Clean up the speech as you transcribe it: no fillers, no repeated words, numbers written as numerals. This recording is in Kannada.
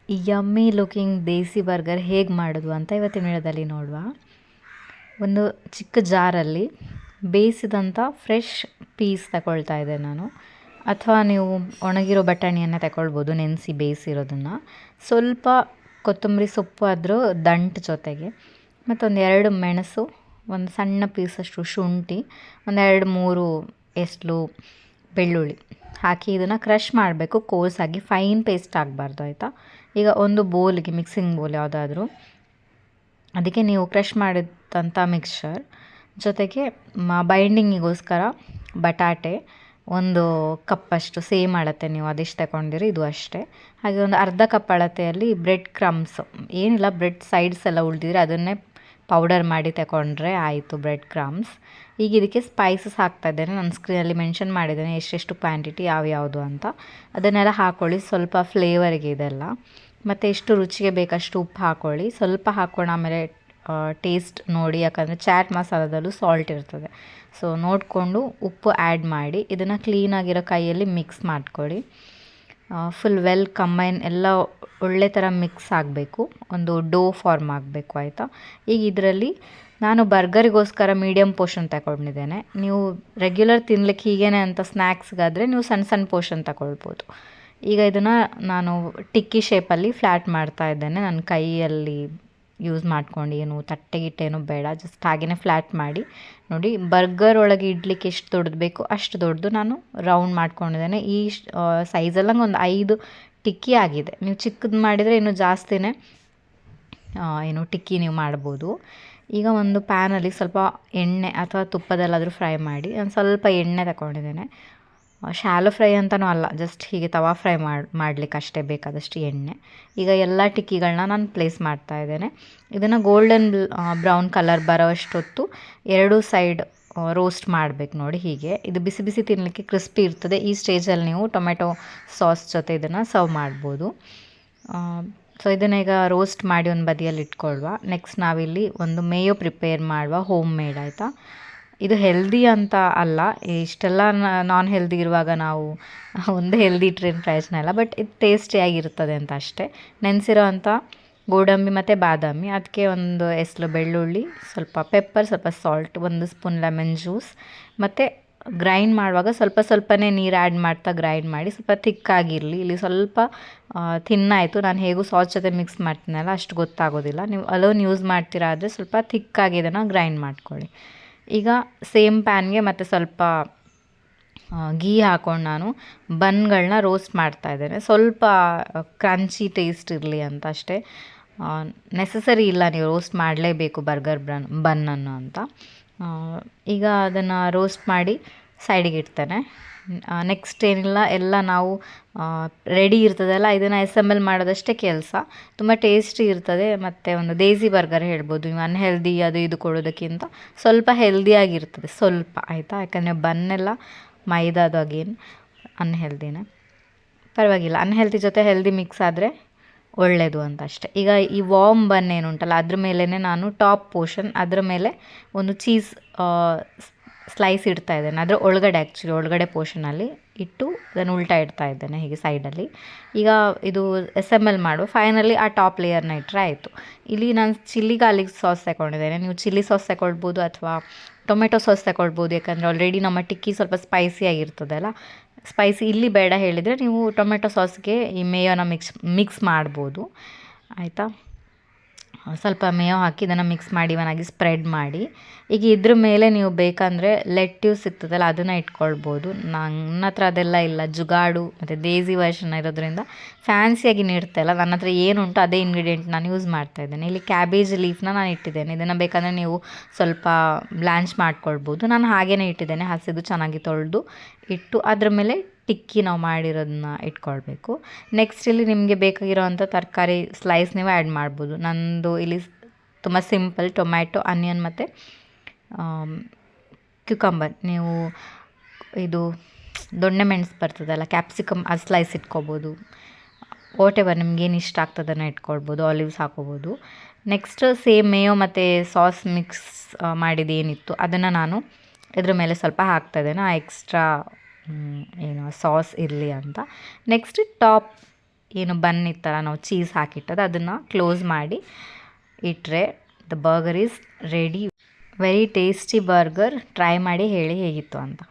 ಯಮ್ಮಿ ಲುಕಿಂಗ್ ದೇಸಿ ಬರ್ಗರ್ ಹೇಗೆ ಮಾಡೋದು ಅಂತ ಇವತ್ತಿನ ವಿಡಿಯೋದಲ್ಲಿ ನೋಡುವ. ಒಂದು ಚಿಕ್ಕ ಜಾರಲ್ಲಿ ಬೇಯಿಸಿದಂಥ ಫ್ರೆಶ್ ಪೀಸ್ ತಗೊಳ್ತಾ ಇದ್ದೆ ನಾನು, ಅಥವಾ ನೀವು ಒಣಗಿರೋ ಬಟಾಣಿಯನ್ನು ತಗೊಳ್ಬೋದು, ನೆನೆಸಿ ಬೇಯಿಸಿರೋದನ್ನು. ಸ್ವಲ್ಪ ಕೊತ್ತಂಬರಿ ಸೊಪ್ಪು ಅದ್ರ ದಂಟು ಜೊತೆಗೆ, ಮತ್ತೊಂದು 2 ಮೆಣಸು, ಒಂದು ಸಣ್ಣ ಪೀಸಷ್ಟು ಶುಂಠಿ, ಒಂದು 2-3 ಎಸ್ಲು ಬೆಳ್ಳುಳ್ಳಿ ಹಾಕಿ ಇದನ್ನು ಕ್ರಷ್ ಮಾಡಬೇಕು ಕೋರ್ಸಾಗಿ, ಫೈನ್ ಪೇಸ್ಟ್ ಆಗಬಾರ್ದು, ಆಯಿತಾ. ಈಗ ಒಂದು ಬೋಲ್ಗೆ, ಮಿಕ್ಸಿಂಗ್ ಬೋಲ್ ಯಾವುದಾದ್ರೂ, ಅದಕ್ಕೆ ನೀವು ಕ್ರಷ್ ಮಾಡಿದಂಥ ಮಿಕ್ಸ್ಚರ್ ಜೊತೆಗೆ ಬೈಂಡಿಂಗಿಗೋಸ್ಕರ ಬಟಾಟೆ ಒಂದು ಕಪ್ಪಷ್ಟು, ಸೇಮ್ ಅಳತೆ ನೀವು ಅದೆಷ್ಟು ತಗೊಂಡಿರಿ ಇದು ಅಷ್ಟೇ. ಹಾಗೆ ಒಂದು ಅರ್ಧ ಕಪ್ ಅಳತೆಯಲ್ಲಿ ಬ್ರೆಡ್ ಕ್ರಮ್ಸ್, ಏನಿಲ್ಲ ಬ್ರೆಡ್ ಸೈಡ್ಸ್ ಎಲ್ಲ ಉಳಿದಿದ್ರೆ ಅದನ್ನೇ ಪೌಡರ್ ಮಾಡಿ ತಗೊಂಡ್ರೆ ಆಯಿತು, ಬ್ರೆಡ್ ಕ್ರಮ್ಸ್. ಈಗ ಇದಕ್ಕೆ ಸ್ಪೈಸಸ್ ಹಾಕ್ತಾ ಇದ್ದೇನೆ, ನಾನು ಸ್ಕ್ರೀನಲ್ಲಿ ಮೆನ್ಷನ್ ಮಾಡಿದ್ದೇನೆ ಎಷ್ಟೆಷ್ಟು ಕ್ವಾಂಟಿಟಿ ಯಾವ್ಯಾವುದು ಅಂತ. ಅದನ್ನೆಲ್ಲ ಹಾಕ್ಕೊಳ್ಳಿ, ಸ್ವಲ್ಪ ಫ್ಲೇವರ್ಗೆ ಇದೆಲ್ಲ. ಮತ್ತು ಎಷ್ಟು ರುಚಿಗೆ ಬೇಕಷ್ಟು ಉಪ್ಪು ಹಾಕ್ಕೊಳ್ಳಿ, ಸ್ವಲ್ಪ ಹಾಕ್ಕೊಂಡು ಆಮೇಲೆ ಟೇಸ್ಟ್ ನೋಡಿ, ಯಾಕಂದರೆ ಚಾಟ್ ಮಸಾಲದಲ್ಲೂ ಸಾಲ್ಟ್ ಇರ್ತದೆ. ಸೊ ನೋಡಿಕೊಂಡು ಉಪ್ಪು ಆ್ಯಡ್ ಮಾಡಿ ಇದನ್ನು ಕ್ಲೀನಾಗಿರೋ ಕೈಯಲ್ಲಿ ಮಿಕ್ಸ್ ಮಾಡ್ಕೊಳ್ಳಿ. ಫುಲ್ ವೆಲ್ ಕಂಬೈನ್ ಎಲ್ಲ ಒಳ್ಳೆ ಥರ ಮಿಕ್ಸ್ ಆಗಬೇಕು, ಒಂದು ಡೋ ಫಾರ್ಮ್ ಆಗಬೇಕು, ಆಯಿತಾ. ಈಗ ಇದರಲ್ಲಿ ನಾನು ಬರ್ಗರಿಗೋಸ್ಕರ ಮೀಡಿಯಮ್ ಪೋರ್ಷನ್ ತಗೊಂಡಿದ್ದೇನೆ. ನೀವು ರೆಗ್ಯುಲರ್ ತಿನ್ಲಿಕ್ಕೆ ಹೀಗೇನೆ ಅಂತ ಸ್ನ್ಯಾಕ್ಸ್ಗಾದರೆ ನೀವು ಸಣ್ಣ ಸಣ್ಣ ಪೋರ್ಷನ್ ತಗೊಳ್ಬೋದು. ಈಗ ಇದನ್ನು ನಾನು ಟಿಕ್ಕಿ ಶೇಪಲ್ಲಿ ಫ್ಲ್ಯಾಟ್ ಮಾಡ್ತಾ ಇದ್ದೇನೆ, ನನ್ನ ಕೈಯಲ್ಲಿ ಯೂಸ್ ಮಾಡ್ಕೊಂಡು, ಏನು ತಟ್ಟೆಗಿಟ್ಟೇನು ಬೇಡ, ಜಸ್ಟ್ ಹಾಗೆಯೇ ಫ್ಲ್ಯಾಟ್ ಮಾಡಿ ನೋಡಿ. ಬರ್ಗರ್ ಒಳಗೆ ಇಡ್ಲಿಕ್ಕೆ ಎಷ್ಟು ದೊಡ್ಡದು ಬೇಕು ಅಷ್ಟು ದೊಡ್ಡದು ನಾನು ರೌಂಡ್ ಮಾಡ್ಕೊಂಡಿದ್ದೇನೆ. ಈ ಸೈಜಲ್ಲಿ ನಂಗೆ ಒಂದು 5 ಟಿಕ್ಕಿ ಆಗಿದೆ. ನೀವು ಚಿಕ್ಕದು ಮಾಡಿದರೆ ಇನ್ನೂ ಜಾಸ್ತಿನೇ ಏನು ಟಿಕ್ಕಿ ನೀವು ಮಾಡ್ಬೋದು. ಈಗ ಒಂದು ಪ್ಯಾನಲ್ಲಿ ಸ್ವಲ್ಪ ಎಣ್ಣೆ ಅಥವಾ ತುಪ್ಪದಲ್ಲಾದರೂ ಫ್ರೈ ಮಾಡಿ, ನಾನು ಸ್ವಲ್ಪ ಎಣ್ಣೆ ತಗೊಂಡಿದ್ದೇನೆ. ಶಾಲೋ ಫ್ರೈ ಅಂತಲೂ ಅಲ್ಲ, ಜಸ್ಟ್ ಹೀಗೆ ತವಾ ಫ್ರೈ ಮಾಡಲಿಕ್ಕೆ ಅಷ್ಟೇ ಬೇಕಾದಷ್ಟು ಎಣ್ಣೆ. ಈಗ ಎಲ್ಲ ಟಿಕ್ಕಿಗಳನ್ನ ನಾನು ಪ್ಲೇಸ್ ಮಾಡ್ತಾ ಇದ್ದೇನೆ. ಇದನ್ನು ಗೋಲ್ಡನ್ ಬ್ರೌನ್ ಕಲರ್ ಬರೋವಷ್ಟೊತ್ತು 2 ಸೈಡ್ ರೋಸ್ಟ್ ಮಾಡಬೇಕು ನೋಡಿ. ಹೀಗೆ ಇದು ಬಿಸಿ ಬಿಸಿ ತಿನ್ನಲಿಕ್ಕೆ ಕ್ರಿಸ್ಪಿ ಇರ್ತದೆ. ಈ ಸ್ಟೇಜಲ್ಲಿ ನೀವು ಟೊಮೆಟೊ ಸಾಸ್ ಜೊತೆ ಇದನ್ನು ಸರ್ವ್ ಮಾಡ್ಬೋದು. ಸೊ ಇದನ್ನು ಈಗ ರೋಸ್ಟ್ ಮಾಡಿ ಒಂದು ಬದಿಯಲ್ಲಿ ಇಟ್ಕೊಳ್ಳುವ. ನೆಕ್ಸ್ಟ್ ನಾವಿಲ್ಲಿ ಒಂದು ಮೇಯೋ ಪ್ರಿಪೇರ್ ಮಾಡುವ, ಹೋಮ್ ಮೇಡ್, ಆಯಿತಾ. ಇದು ಹೆಲ್ದಿ ಅಂತ ಅಲ್ಲ, ಇಷ್ಟೆಲ್ಲ ನಾನ್ ಹೆಲ್ದಿ ಇರುವಾಗ ನಾವು ಒಂದು ಹೆಲ್ದಿ ಇಟ್ಟರೇನು ಪ್ರಯೋಜನ ಇಲ್ಲ, ಬಟ್ ಇದು ಟೇಸ್ಟಿಯಾಗಿರ್ತದೆ ಅಂತ ಅಷ್ಟೇ. ನೆನೆಸಿರೋ ಅಂಥ ಗೋಡಂಬಿ ಮತ್ತು ಬಾದಾಮಿ, ಅದಕ್ಕೆ ಒಂದು ಎಸ್ಲು ಬೆಳ್ಳುಳ್ಳಿ, ಸ್ವಲ್ಪ ಪೆಪ್ಪರ್, ಸ್ವಲ್ಪ ಸಾಲ್ಟ್, 1 ಸ್ಪೂನ್ ಲೆಮನ್ ಜ್ಯೂಸ್, ಮತ್ತು ಗ್ರೈಂಡ್ ಮಾಡುವಾಗ ಸ್ವಲ್ಪ ಸ್ವಲ್ಪನೇ ನೀರು ಆ್ಯಡ್ ಮಾಡ್ತಾ ಗ್ರೈಂಡ್ ಮಾಡಿ, ಸ್ವಲ್ಪ ಥಿಕ್ಕಾಗಿರಲಿ. ಇಲ್ಲಿ ಸ್ವಲ್ಪ ಥಿನ್ನಾಯಿತು, ನಾನು ಹೇಗೂ ಸಾಸ್ ಜೊತೆ ಮಿಕ್ಸ್ ಮಾಡ್ತೀನಲ್ಲ ಅಷ್ಟು ಗೊತ್ತಾಗೋದಿಲ್ಲ. ನೀವು ಅಲೋನ್ ಯೂಸ್ ಮಾಡ್ತೀರಾ ಆದರೆ ಸ್ವಲ್ಪ ಥಿಕ್ಕಾಗಿ ಇದನ್ನು ಗ್ರೈಂಡ್ ಮಾಡ್ಕೊಳ್ಳಿ. ಈಗ ಸೇಮ್ ಪ್ಯಾನ್ಗೆ ಮತ್ತು ಸ್ವಲ್ಪ ಗೀ ಹಾಕ್ಕೊಂಡು ನಾನು ಬನ್ಗಳನ್ನ ರೋಸ್ಟ್ ಮಾಡ್ತಾ ಇದ್ದೇನೆ. ಸ್ವಲ್ಪ ಕ್ರಂಚಿ ಟೇಸ್ಟ್ ಇರಲಿ ಅಂತ ಅಷ್ಟೇ, ನೆಸಸರಿ ಇಲ್ಲ ನೀವು ರೋಸ್ಟ್ ಮಾಡಲೇಬೇಕು ಬರ್ಗರ್ ಬನ್ನನ್ನು ಅಂತ. ಈಗ ಅದನ್ನು ರೋಸ್ಟ್ ಮಾಡಿ ಸೈಡಿಗೆ ಇಡ್ತೇನೆ. ನೆಕ್ಸ್ಟ್ ಏನಿಲ್ಲ, ಎಲ್ಲ ನಾವು ರೆಡಿ ಇರ್ತದಲ್ಲ, ಇದನ್ನು ಅಸೆಂಬಲ್ ಮಾಡೋದಷ್ಟೇ ಕೆಲಸ. ತುಂಬ ಟೇಸ್ಟಿ ಇರ್ತದೆ, ಮತ್ತು ಒಂದು ದೇಸಿ ಬರ್ಗರ್ ಹೇಳ್ಬೋದು ನೀವು. ಅನ್ಹೆಲ್ದಿ ಅದು ಇದು ಕೊಡೋದಕ್ಕಿಂತ ಸ್ವಲ್ಪ ಹೆಲ್ದಿಯಾಗಿರ್ತದೆ ಸ್ವಲ್ಪ, ಆಯಿತಾ. ಯಾಕಂದರೆ ಬನ್ನೆಲ್ಲ ಮೈದಾದು ಅಗೇನ್ ಅನ್ಹೆಲ್ದಿನೇ, ಪರವಾಗಿಲ್ಲ. ಅನ್ಹೆಲ್ದಿ ಜೊತೆ ಹೆಲ್ದಿ ಮಿಕ್ಸ್ ಆದರೆ ಒಳ್ಳೆಯದು ಅಂತ ಅಷ್ಟೇ. ಈಗ ಈ ವಾರ್ಮ್ ಬನ್ ಏನುಂಟಲ್ಲ ಅದ್ರ ಮೇಲೇ ನಾನು ಟಾಪ್ ಪೋರ್ಷನ್, ಅದರ ಮೇಲೆ ಒಂದು ಚೀಸ್ ಸ್ಲೈಸ್ ಇಡ್ತಾ ಇದ್ದೇನೆ. ಅದರ ಒಳಗಡೆ, ಆ್ಯಕ್ಚುಲಿ ಒಳಗಡೆ ಪೋರ್ಷನಲ್ಲಿ ಇಟ್ಟು ಅದನ್ನು ಉಲ್ಟಾ ಇಡ್ತಾ ಇದ್ದೇನೆ ಹೀಗೆ ಸೈಡಲ್ಲಿ. ಈಗ ಇದು ಅಸೆಂಬಲ್ ಮಾಡುವ, ಫೈನಲಿ ಆ ಟಾಪ್ ಲೇಯರ್ನ ಇಟ್ಟರೆ ಆಯಿತು. ಇಲ್ಲಿ ನಾನು ಚಿಲ್ಲಿ ಗಾರ್ಲಿಕ್ ಸಾಸ್ ತಗೊಂಡಿದ್ದೇನೆ. ನೀವು ಚಿಲ್ಲಿ ಸಾಸ್ ತಗೊಳ್ಬೋದು ಅಥವಾ ಟೊಮೆಟೊ ಸಾಸ್ ತಗೊಳ್ಬೋದು, ಯಾಕಂದರೆ ಆಲ್ರೆಡಿ ನಮ್ಮ ಟಿಕ್ಕಿ ಸ್ವಲ್ಪ ಸ್ಪೈಸಿಯಾಗಿರ್ತದಲ್ಲ. ಸ್ಪೈಸಿ ಇಲ್ಲಿ ಬೇಡ ಹೇಳಿದರೆ ನೀವು ಟೊಮೆಟೊ ಸಾಸ್ಗೆ ಈ ಮೇಯೋನ ಮಿಕ್ಸ್ ಮಾಡ್ಬೋದು, ಆಯಿತಾ. ಸ್ವಲ್ಪ ಮೇಯೋ ಹಾಕಿ ಇದನ್ನು ಮಿಕ್ಸ್ ಮಾಡಿ ಇವನಾಗಿ ಸ್ಪ್ರೆಡ್ ಮಾಡಿ. ಈಗ ಇದ್ರ ಮೇಲೆ ನೀವು ಬೇಕಂದರೆ ಲೆಟ್ಯೂಸ್ ಸಿಗ್ತದಲ್ಲ ಅದನ್ನು ಇಟ್ಕೊಳ್ಬೋದು. ನನ್ನ ಹತ್ರ ಅದೆಲ್ಲ ಇಲ್ಲ, ಜುಗಾಡು ಮತ್ತು ದೇಸಿ ವರ್ಷನ್ ಇರೋದ್ರಿಂದ ಫ್ಯಾನ್ಸಿಯಾಗಿ ನೀಡ್ತಾಯಿಲ್ಲ. ನನ್ನ ಹತ್ರ ಏನುಂಟು ಅದೇ ಇಂಗ್ರೀಡಿಯೆಂಟ್ ನಾನು ಯೂಸ್ ಮಾಡ್ತಾಯಿದ್ದೇನೆ. ಇಲ್ಲಿ ಕ್ಯಾಬೇಜ್ ಲೀಫ್ನ ನಾನು ಇಟ್ಟಿದ್ದೇನೆ. ಇದನ್ನು ಬೇಕಂದರೆ ನೀವು ಸ್ವಲ್ಪ ಬ್ಲ್ಯಾಂಚ್ ಮಾಡ್ಕೊಳ್ಬೋದು. ನಾನು ಹಾಗೇ ಇಟ್ಟಿದ್ದೇನೆ, ಹಸಿದು ಚೆನ್ನಾಗಿ ತೊಳೆದು ಇಟ್ಟು ಅದ್ರ ಮೇಲೆ ಟಿಕ್ಕಿ ನಾವು ಮಾಡಿರೋದನ್ನ ಇಟ್ಕೊಳ್ಬೇಕು. ನೆಕ್ಸ್ಟ್ ಇಲ್ಲಿ ನಿಮಗೆ ಬೇಕಾಗಿರೋವಂಥ ತರಕಾರಿ ಸ್ಲೈಸ್ ನೀವು ಆ್ಯಡ್ ಮಾಡ್ಬೋದು. ನಂದು ಇಲ್ಲಿ ತುಂಬ ಸಿಂಪಲ್ ಟೊಮ್ಯಾಟೊ, ಆನಿಯನ್ ಮತ್ತು ಕ್ಯುಕಂಬರ್, ನೀವು ಇದು ದೊಣ್ಣೆ ಮೆಣಸು ಬರ್ತದಲ್ಲ ಕ್ಯಾಪ್ಸಿಕಮ್, ಅದು ಸ್ಲೈಸ್ ಇಟ್ಕೊಬೋದು. ವಾಟ್ ಎವರ್ ನಿಮ್ಗೇನು ಇಷ್ಟ ಆಗ್ತದನ್ನು ಇಟ್ಕೊಳ್ಬೋದು, ಆಲಿವ್ಸ್ ಹಾಕೋಬೋದು. ನೆಕ್ಸ್ಟ್ ಸೇಮ್ ಮೇಯೋ ಮತ್ತು ಸಾಸ್ ಮಿಕ್ಸ್ ಮಾಡಿದ್ದೇನಿತ್ತು ಅದನ್ನು ನಾನು ಇದ್ರ ಮೇಲೆ ಸ್ವಲ್ಪ ಹಾಕ್ತಾಯಿದ್ದೇನೆ, ಆ ಎಕ್ಸ್ಟ್ರಾ ಏನು ಸಾಸ್ ಇರಲಿ ಅಂತ. ನೆಕ್ಸ್ಟ್ ಟಾಪ್ ಏನು ಬನ್ ಇತ್ತಲ್ಲ ನಾವು ಚೀಸ್ ಹಾಕಿಟ್ಟದು ಅದನ್ನು ಕ್ಲೋಸ್ ಮಾಡಿ ಇಟ್ಟರೆ the burger is ready. Very tasty burger. Try ಮಾಡಿ ಹೇಳಿ ಹೇಗಿತ್ತು ಅಂತ.